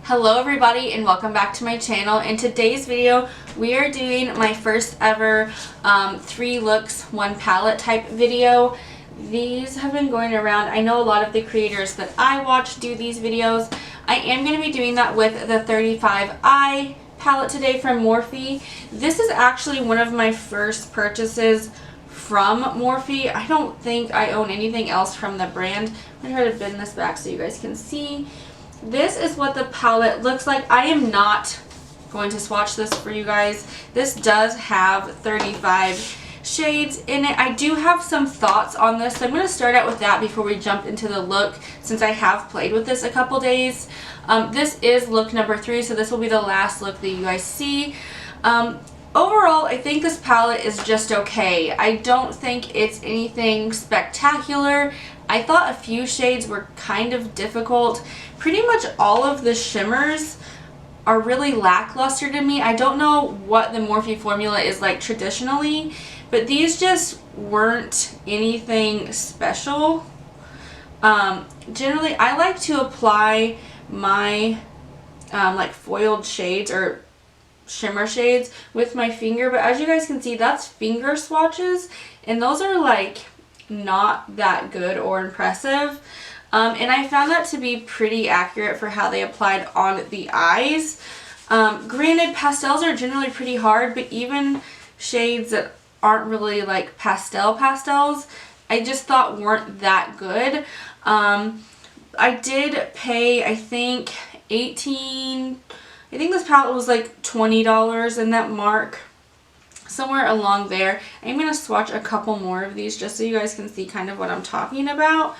Hello everybody and welcome back to my channel. In today's video we are doing my first ever 3 looks 1 palette type video. These have been going around. I know a lot of the creators that I watch do these videos. I am going to be doing that with the 35i palette today from Morphe. This is actually one of my first purchases from Morphe. I don't think I own anything else from the brand. I'm going to try to bend this back so you guys can see. This is what the palette looks like. I am not going to swatch this for you guys. This does have 35 shades in it. I do have some thoughts on this, so I'm going to start out with that before we jump into the look, since I have played with this a couple days. This is look number 3, so this will be the last look that you guys see. Overall, I think this palette is just okay. I don't think it's anything spectacular. I thought a few shades were kind of difficult. Pretty much all of the shimmers are really lackluster to me. I don't know what the Morphe formula is like traditionally, but these just weren't anything special. Generally, I like to apply my like foiled shades or shimmer shades with my finger, but as you guys can see, that's finger swatches, and those are like not that good or impressive. And I found that to be pretty accurate for how they applied on the eyes. Granted, pastels are generally pretty hard, but even shades that aren't really like pastels, I just thought weren't that good. I did pay, I think this palette was like $20 in that mark, somewhere along there. I'm going to swatch a couple more of these just so you guys can see kind of what I'm talking about.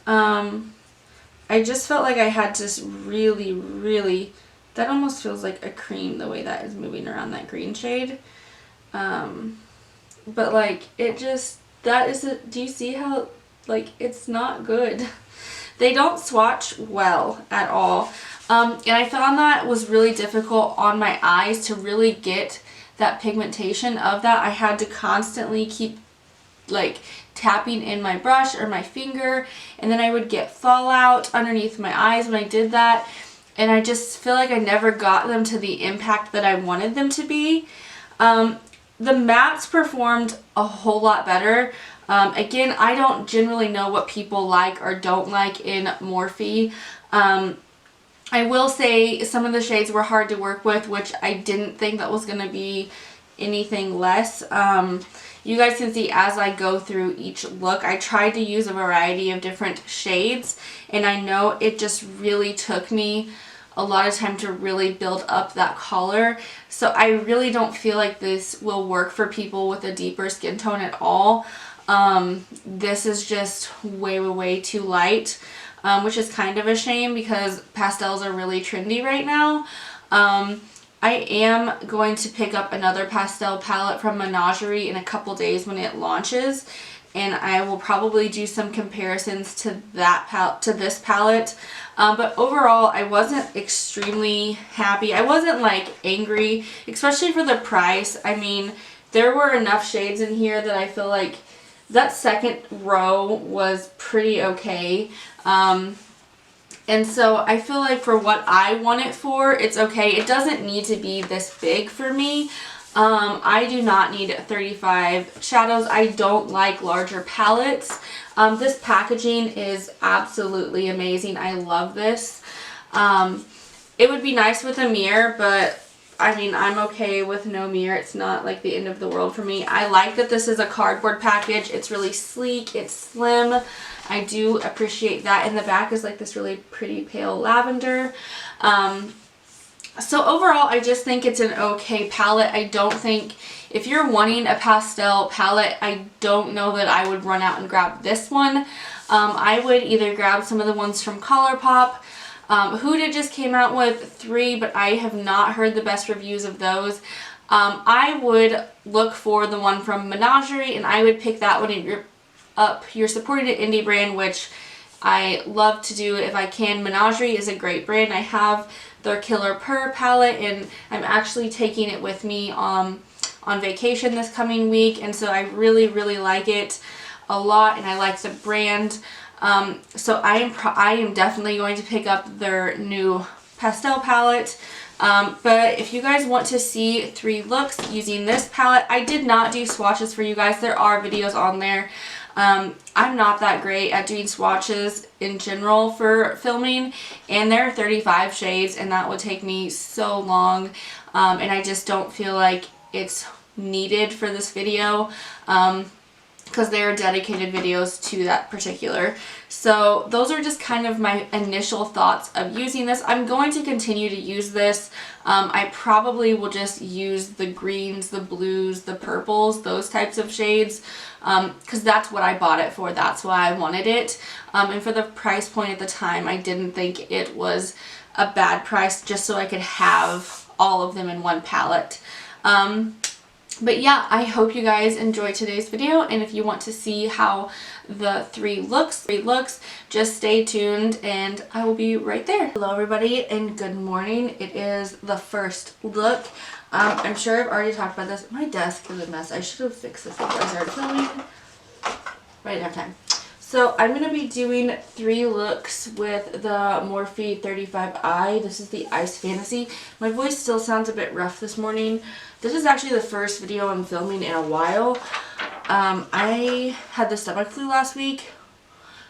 I just felt like I had to really, that almost feels like a cream the way that is moving around that green shade. But like it just, do you see how like it's not good? They don't swatch well at all. And I found that was really difficult on my eyes to really get that pigmentation of that. I had to constantly keep like tapping in my brush or my finger, and then I would get fallout underneath my eyes when I did that, and I just feel like I never got them to the impact that I wanted them to be. The mattes performed a whole lot better. Again, I don't generally know what people like or don't like in Morphe. I will say some of the shades were hard to work with, which I didn't think that was going to be anything less. You guys can see as I go through each look, I tried to use a variety of different shades, and I know it just really took me a lot of time to really build up that color. So I really don't feel like this will work for people with a deeper skin tone at all. This is just way too light. Which is kind of a shame because pastels are really trendy right now. I am going to pick up another pastel palette from Menagerie in a couple days when it launches, and I will probably do some comparisons to this palette. But overall, I wasn't extremely happy. I wasn't like angry, especially for the price. I mean, there were enough shades in here that I feel like that second row was pretty okay. And so I feel like for what I want it for, it's okay. It doesn't need to be this big for me. I do not need 35 shadows. I don't like larger palettes. This packaging is absolutely amazing. I love this. It would be nice with a mirror, but I mean, I'm okay with no mirror. It's not like the end of the world for me. I like that this is a cardboard package. It's really sleek. It's slim. I do appreciate that. And the back is like this really pretty pale lavender. So overall, I just think it's an okay palette. I don't think, if you're wanting a pastel palette, I don't know that I would run out and grab this one. I would either grab some of the ones from ColourPop. Huda just came out with 3, but I have not heard the best reviews of those. I would look for the one from Menagerie, and I would pick that one you're supporting an indie brand, which I love to do if I can. Menagerie is a great brand. I have their Killer Purr palette, and I'm actually taking it with me on vacation this coming week, and so I really like it a lot, and I like the brand. So I am definitely going to pick up their new pastel palette. But if you guys want to see 3 looks using this palette, I did not do swatches for you guys. There are videos on there. I'm not that great at doing swatches in general for filming, and there are 35 shades, and that would take me so long, and I just don't feel like it's needed for this video, because there are dedicated videos to that particular. So those are just kind of my initial thoughts of using this. I'm going to continue to use this. I probably will just use the greens, the blues, the purples, those types of shades, because that's what I bought it for. That's why I wanted it. And for the price point at the time, I didn't think it was a bad price, just so I could have all of them in one palette. But yeah, I hope you guys enjoyed today's video, and if you want to see how the 3 looks, just stay tuned and I will be right there. Hello everybody and good morning. It is the first look. I'm sure I've already talked about this. My desk is a mess. I should have fixed this before I started filming. I didn't have time. So I'm going to be doing 3 looks with the Morphe 35i. This is the Ice Fantasy. My voice still sounds a bit rough this morning. This is actually the first video I'm filming in a while. I had the stomach flu last week,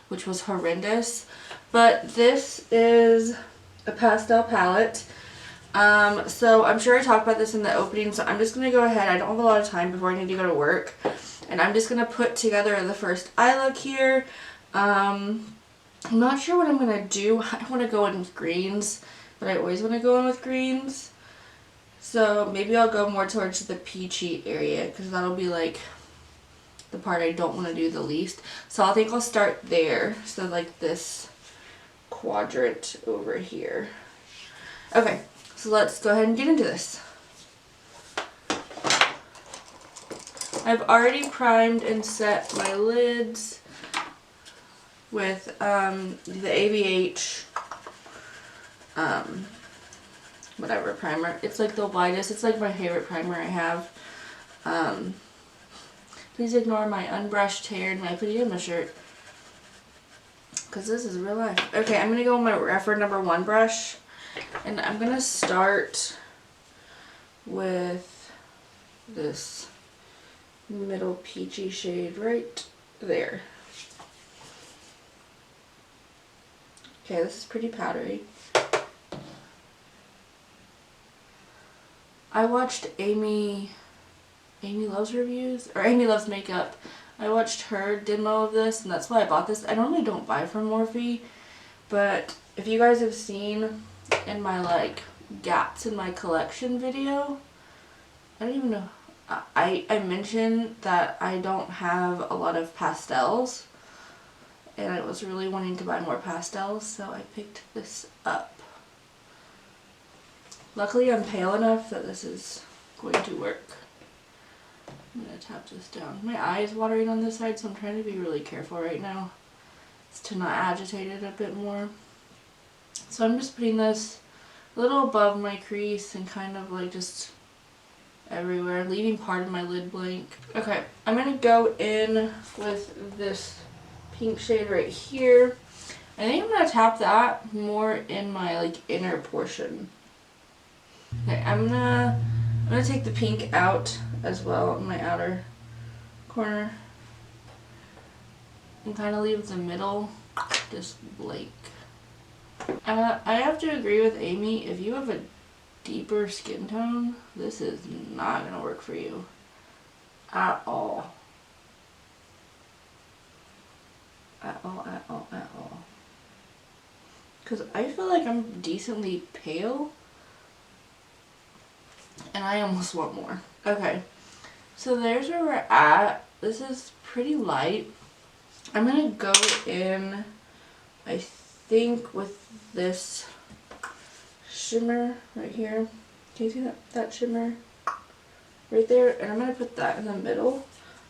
which was horrendous. But this is a pastel palette. So I'm sure I talked about this in the opening, so I'm just going to go ahead. I don't have a lot of time before I need to go to work. And I'm just going to put together the first eye look here. I'm not sure what I'm going to do. I want to go in with greens, but I always want to go in with greens. So maybe I'll go more towards the peachy area, because that'll be like the part I don't want to do the least. So I think I'll start there. So like this quadrant over here. Okay, so let's go ahead and get into this. I've already primed and set my lids with the AVH whatever primer. It's like the lightest. It's like my favorite primer I have. Please ignore my unbrushed hair and my pajama shirt, because this is real life. Okay, I'm going to go with my Morphe #1 brush, and I'm going to start with this middle peachy shade right there. Okay, this is pretty powdery. I watched Amy Loves Reviews, or Amy Loves Makeup. I watched her demo of this, and that's why I bought this. I normally don't buy from Morphe, but if you guys have seen in my like gaps in my collection video, I don't even know. I mentioned that I don't have a lot of pastels, and I was really wanting to buy more pastels, so I picked this up. Luckily I'm pale enough that this is going to work. I'm going to tap this down. My eye is watering on this side, so I'm trying to be really careful right now to not agitate it a bit more. So I'm just putting this a little above my crease and kind of like just everywhere, leaving part of my lid blank. Okay, I'm going to go in with this pink shade right here. I think I'm going to tap that more in my like inner portion. Okay, I'm gonna take the pink out as well in my outer corner and kind of leave the middle just blank. I have to agree with Amy, if you have a deeper skin tone, this is not gonna work for you at all. At all. Because I feel like I'm decently pale, and I almost want more. Okay, so there's where we're at. This is pretty light. I'm gonna go in, I think, with this shimmer right here. Can you see that shimmer right there? And I'm gonna put that in the middle.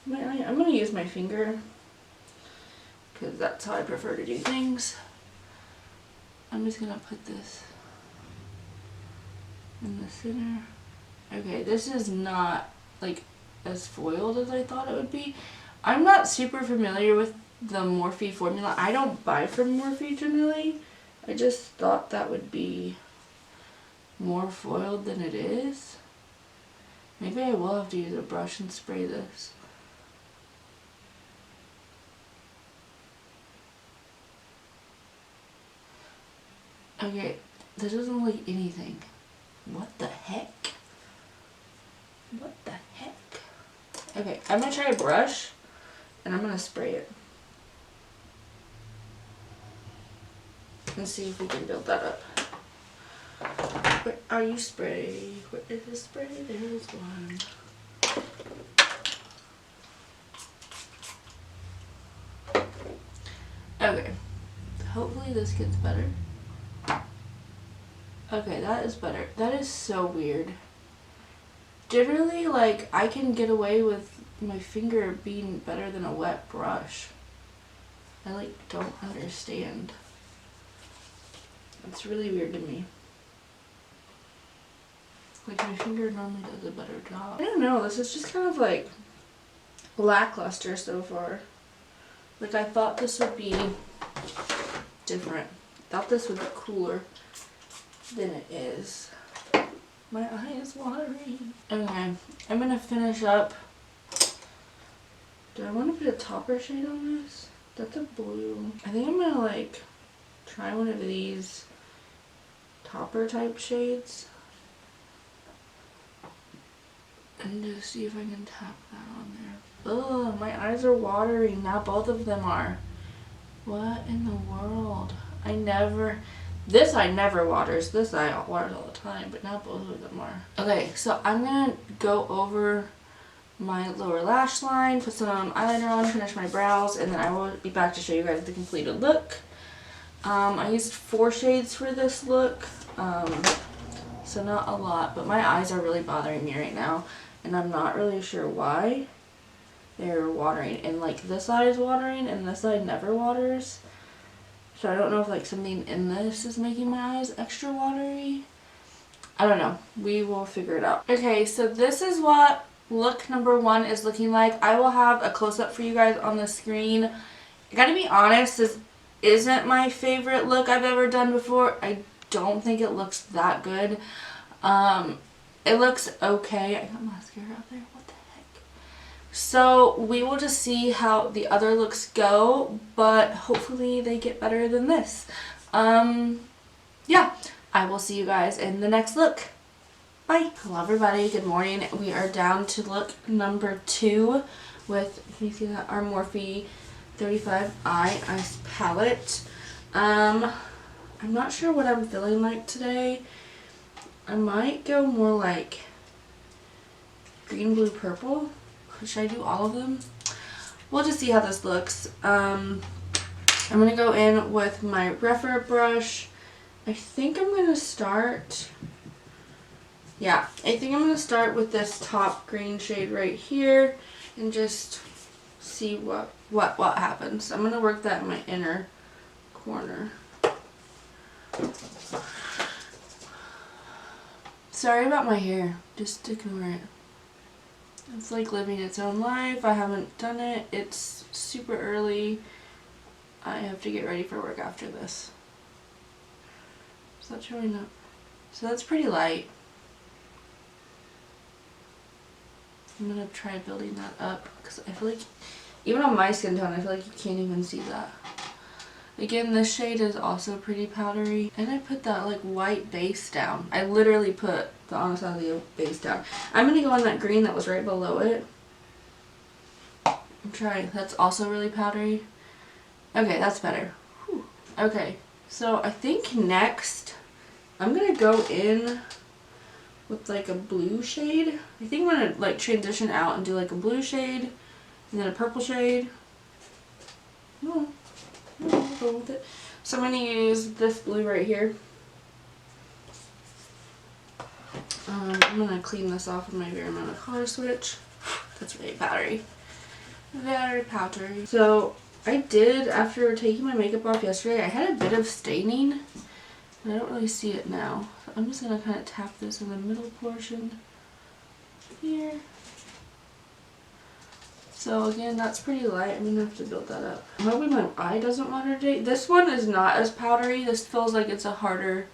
I'm gonna use my finger, because that's how I prefer to do things. I'm just gonna put this in the center. Okay, this is not like as foiled as I thought it would be. I'm not super familiar with the Morphe formula. I don't buy from Morphe generally. I just thought that would be more foiled than it is. Maybe I will have to use a brush and spray this. Okay, this doesn't look like anything. What the heck? What the heck? Okay, I'm gonna try a brush and I'm gonna spray it. And see if we can build that up. Where are you, spray? Where is the spray? There's one. Okay, hopefully this gets better. Okay, that is better. That is so weird. Generally, like, I can get away with my finger being better than a wet brush. I, like, don't understand. It's really weird to me. Like, my finger normally does a better job. I don't know, this is just kind of, like, lackluster so far. Like, I thought this would be different. I thought this would be cooler than it is. My eye is watering. Okay, I'm gonna finish up. Do I want to put a topper shade on this? That's a blue. I think I'm gonna like try one of these topper type shades and just see if I can tap that on there. Ugh, my eyes are watering. Now both of them are. What in the world? This eye never waters. This eye waters all the time, but now both of them are. Okay, so I'm gonna go over my lower lash line, put some eyeliner on, finish my brows, and then I will be back to show you guys the completed look. I used 4 shades for this look, so not a lot, but my eyes are really bothering me right now, and I'm not really sure why they're watering. And like this eye is watering, and this eye never waters. So I don't know if like something in this is making my eyes extra watery. I don't know. We will figure it out. Okay, so this is what look number 1 is looking like. I will have a close-up for you guys on the screen. I gotta be honest, this isn't my favorite look I've ever done before. I don't think it looks that good. It looks okay. I got mascara out there. What the heck? So we will just see how the other looks go, but hopefully they get better than this. Yeah, I will see you guys in the next look. Bye. Hello everybody, good morning. We are down to look number 2 with, can you see that, our Morphe 35i Ice Palette. I'm not sure what I'm feeling like today. I might go more like green, blue, purple. Should I do all of them? We'll just see how this looks. I'm going to go in with my Rephr brush. I think I'm going to start... Yeah, I think I'm going to start with this top green shade right here and just see what happens. I'm going to work that in my inner corner. Sorry about my hair. Just ignore it. It's like living its own life. I haven't done it. It's super early. I have to get ready for work after this. So that's showing up. So that's pretty light. I'm gonna try building that up because I feel like even on my skin tone I feel like you can't even see that. Again, this shade is also pretty powdery, and I put that like white base down. I literally put the Anastasia base down. I'm gonna go on that green that was right below it. I'm trying. That's also really powdery. Okay, that's better. Whew. Okay, so I think next I'm gonna go in with like a blue shade. I think I'm gonna like transition out and do like a blue shade and then a purple shade. No, I'll go with it. So I'm gonna use this blue right here. I'm gonna clean this off with my Bare Minimum color switch. That's really powdery. Very powdery. So I did, after taking my makeup off yesterday, I had a bit of staining. I don't really see it now. So I'm just going to kind of tap this in the middle portion here. So again, that's pretty light. I'm going to have to build that up. I'm hoping my eye doesn't water today. This one is not as powdery. This feels like it's a harder,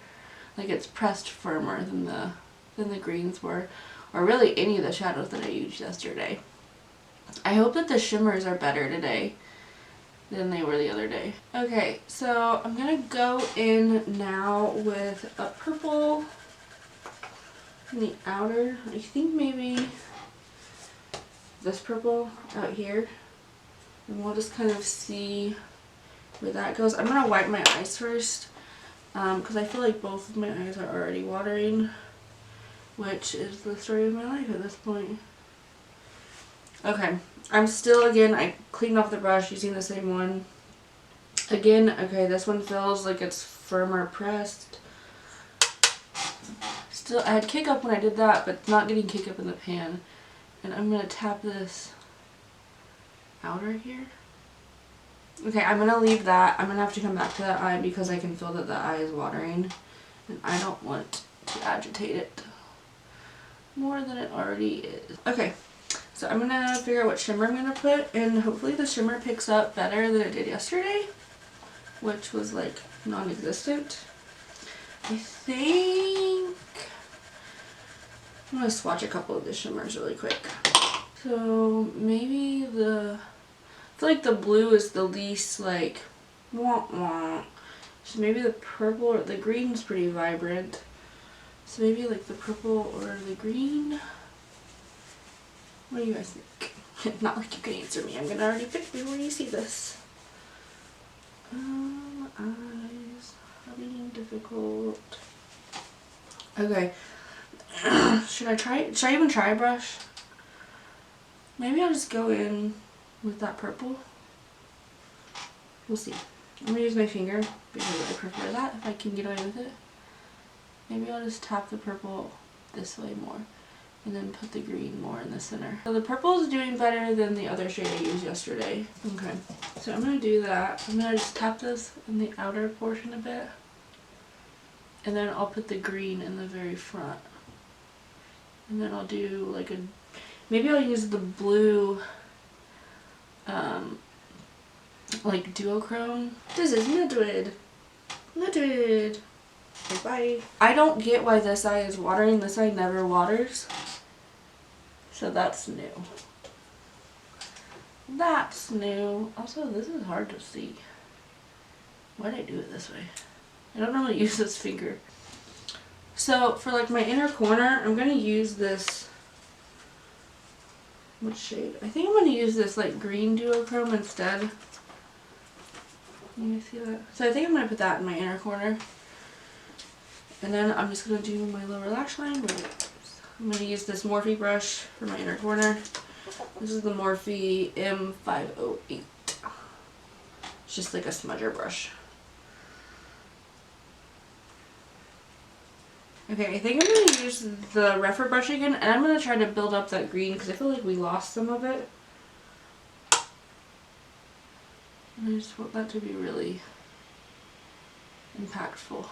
Like it's pressed firmer than the greens were, or really any of the shadows that I used yesterday. I hope that the shimmers are better today than they were the other day. Okay, so I'm gonna go in now with a purple in the outer. I think maybe this purple out here, and we'll just kind of see where that goes. I'm gonna wipe my eyes first because I feel like both of my eyes are already watering, which is the story of my life at this point. Okay, I'm still, again, I cleaned off the brush using the same one. Again, okay, this one feels like it's firmer pressed. Still, I had kick up when I did that, but not getting kick up in the pan. And I'm going to tap this outer here. Okay, I'm going to leave that. I'm going to have to come back to that eye because I can feel that the eye is watering. And I don't want to agitate it more than it already is. Okay, so I'm going to figure out what shimmer I'm going to put. And hopefully the shimmer picks up better than it did yesterday, which was like non-existent. I think I'm going to swatch a couple of the shimmers really quick. So maybe I feel like the blue is the least like wah wah. So maybe the purple or the green is pretty vibrant. So maybe like the purple or the green. What do you guys think? Not like you can answer me. I'm gonna already pick before you see this. Eyes are being difficult. Okay. Should I even try a brush? Maybe I'll just go in with that purple. We'll see. I'm gonna use my finger because I prefer that if I can get away with it. Maybe I'll just tap the purple this way more and then put the green more in the center. So the purple is doing better than the other shade I used yesterday. Okay, so I'm gonna do that. I'm gonna just tap this in the outer portion a bit, and then I'll put the green in the very front. And then I'll do like maybe I'll use the blue, like duochrome. This is Madrid. Okay, bye. I don't get why this eye is watering. This eye never waters. So that's new. That's new. Also, this is hard to see. Why did I do it this way? I don't normally use this finger. So for like my inner corner, I'm going to use this, what shade? I think I'm going to use this like green duochrome instead. Can you see that? So I think I'm going to put that in my inner corner. And then I'm just going to do my lower lash line. I'm going to use this Morphe brush for my inner corner. This is the Morphe M508. It's just like a smudger brush. Okay, I think I'm going to use the Refer brush again, and I'm going to try to build up that green because I feel like we lost some of it. And I just want that to be really impactful.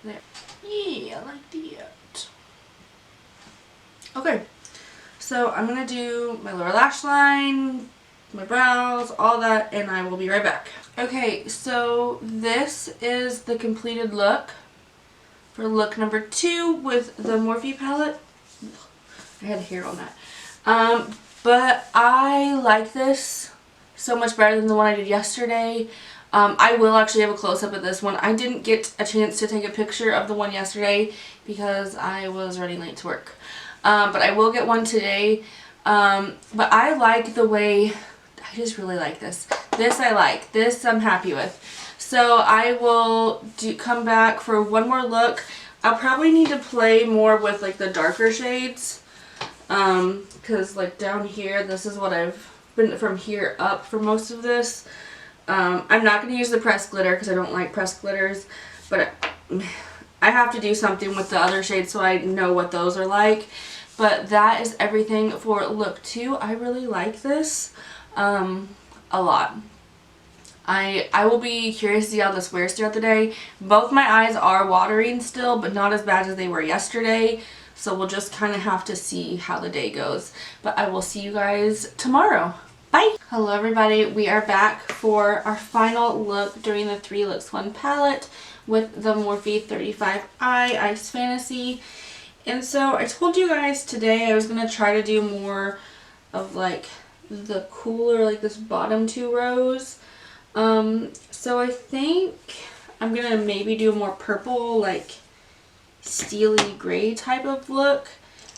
There. Yeah, I like that. Okay, so I'm going to do my lower lash line, my brows, all that, and I will be right back. Okay, so this is the completed look for look number 2 with the Morphe palette. I had hair on that. But I like this so much better than the one I did yesterday. I will actually have a close-up of this one. I didn't get a chance to take a picture of the one yesterday because I was running late to work. But I will get one today. But I like the way, I just really like this. This I like. This I'm happy with. So I will come back for one more look. I'll probably need to play more with like the darker shades. Because like down here, this is what I've been from here up for most of this. I'm not going to use the pressed glitter because I don't like pressed glitters. But I have to do something with the other shades so I know what those are like. But that is everything for look 2. I really like this a lot. I will be curious to see how this wears throughout the day. Both my eyes are watering still, but not as bad as they were yesterday. So we'll just kind of have to see how the day goes. But I will see you guys tomorrow. Bye! Hello everybody, we are back for our final look during the 3 Looks 1 palette with the Morphe 35i Ice Fantasy. And so I told you guys today I was going to try to do more of like the cooler, like this bottom 2 rows. So I think I'm going to maybe do a more purple, like steely gray type of look.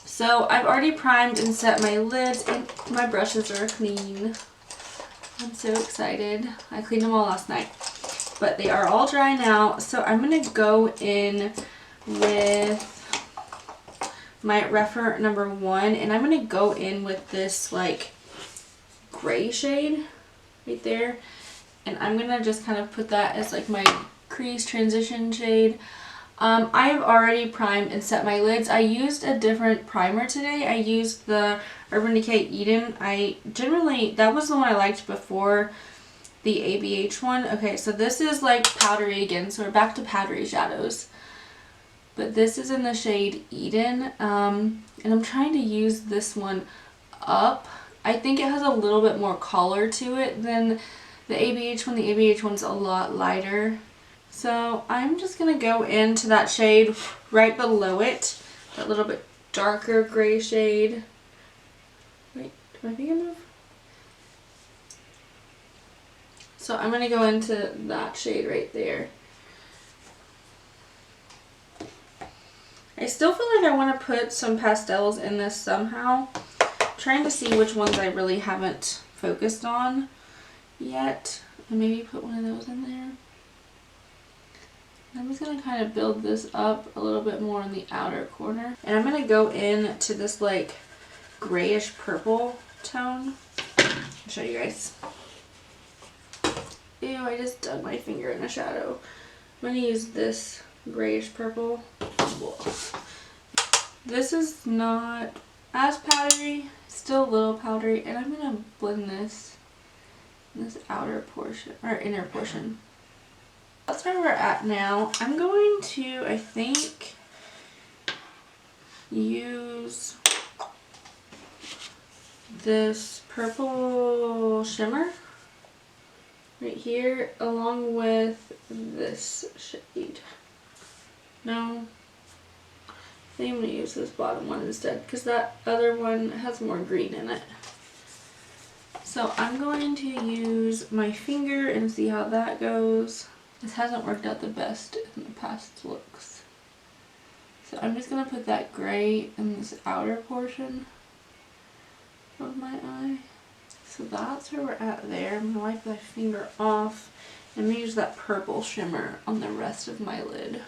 So I've already primed and set my lids and my brushes are clean. I'm so excited. I cleaned them all last night, but they are all dry now. So I'm going to go in with my Rephr number 1, and I'm going to go in with this like gray shade right there, and I'm going to just kind of put that as like my crease transition shade. I have already primed and set my lids. I used a different primer today. I used the Urban Decay Eden. That was the one I liked before the ABH one. Okay, so this is like powdery again, so we're back to powdery shadows. But this is in the shade Eden, and I'm trying to use this one up. I think it has a little bit more color to it than the ABH one. The ABH one's a lot lighter. So I'm just going to go into that shade right below it, that little bit darker gray shade. Wait, do I think I move? So I'm going to go into that shade right there. I still feel like I want to put some pastels in this somehow. I'm trying to see which ones I really haven't focused on yet. And maybe put one of those in there. I'm just going to kind of build this up a little bit more in the outer corner. And I'm going to go in to this like grayish purple tone. I'll show you guys. Ew, I just dug my finger in a shadow. I'm going to use this grayish purple. This is not as powdery, still a little powdery, and I'm going to blend this in this outer portion, or inner portion. That's where we're at now. I'm going to, I think, use this purple shimmer right here along with this shade. No, I think I'm going to use this bottom one instead because that other one has more green in it. So I'm going to use my finger and see how that goes. This hasn't worked out the best in the past looks. So I'm just going to put that gray in this outer portion of my eye. So that's where we're at there. I'm going to wipe that finger off and I'm going to use that purple shimmer on the rest of my lid.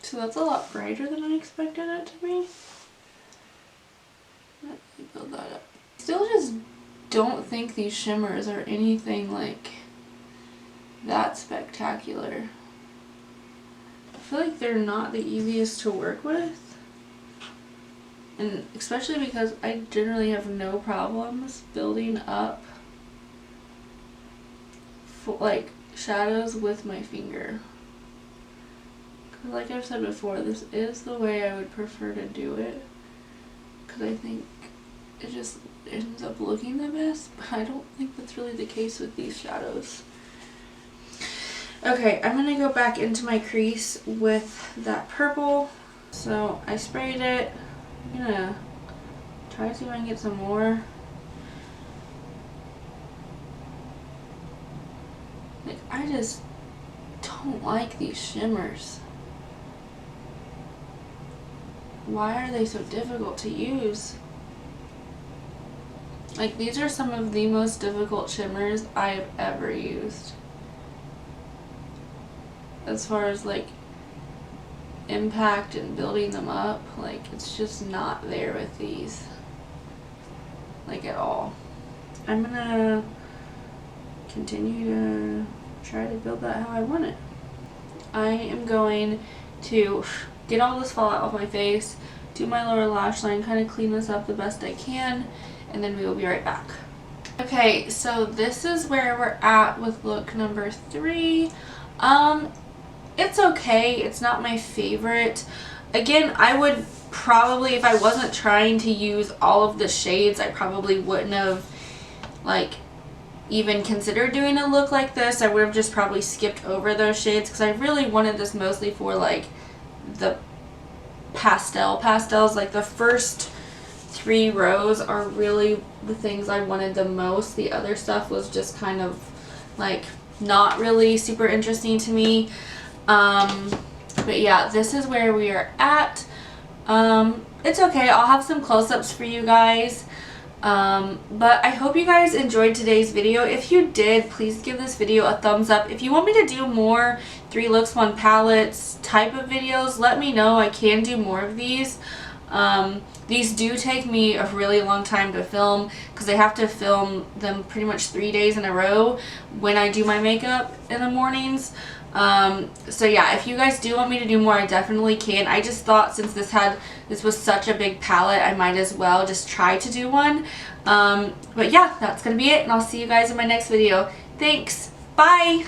So that's a lot brighter than I expected it to be. Let me build that up. Still just don't think these shimmers are anything like that spectacular. I feel like they're not the easiest to work with, and especially because I generally have no problems building up like shadows with my finger. Because like I've said before, this is the way I would prefer to do it because I think it just ends up looking the best, but I don't think that's really the case with these shadows. Okay, I'm going to go back into my crease with that purple. So I sprayed it. I'm going to try to see if I can get some more. Like, I just don't like these shimmers. Why are they so difficult to use? Like, these are some of the most difficult shimmers I've ever used. As far as like impact and building them up, like it's just not there with these, like at all. I'm gonna continue to try to build that how I want it. I am going to get all this fallout off my face, do my lower lash line, kind of clean this up the best I can, and then we will be right back. Okay, so this is where we're at with look number 3. It's okay. It's not my favorite. Again, I would probably, if I wasn't trying to use all of the shades, I probably wouldn't have like even considered doing a look like this. I would have just probably skipped over those shades because I really wanted this mostly for like the pastels. Like the first 3 rows are really the things I wanted the most. The other stuff was just kind of like not really super interesting to me. But yeah, this is where we are at. It's okay. I'll have some close-ups for you guys. But I hope you guys enjoyed today's video. If you did, please give this video a thumbs up. If you want me to do more 3 looks 1 palettes type of videos, let me know. I can do more of these. These do take me a really long time to film because I have to film them pretty much 3 days in a row when I do my makeup in the mornings. So yeah, if you guys do want me to do more, I definitely can. I just thought since this was such a big palette, I might as well just try to do one. But yeah, that's gonna be it, and I'll see you guys in my next video. Thanks. Bye.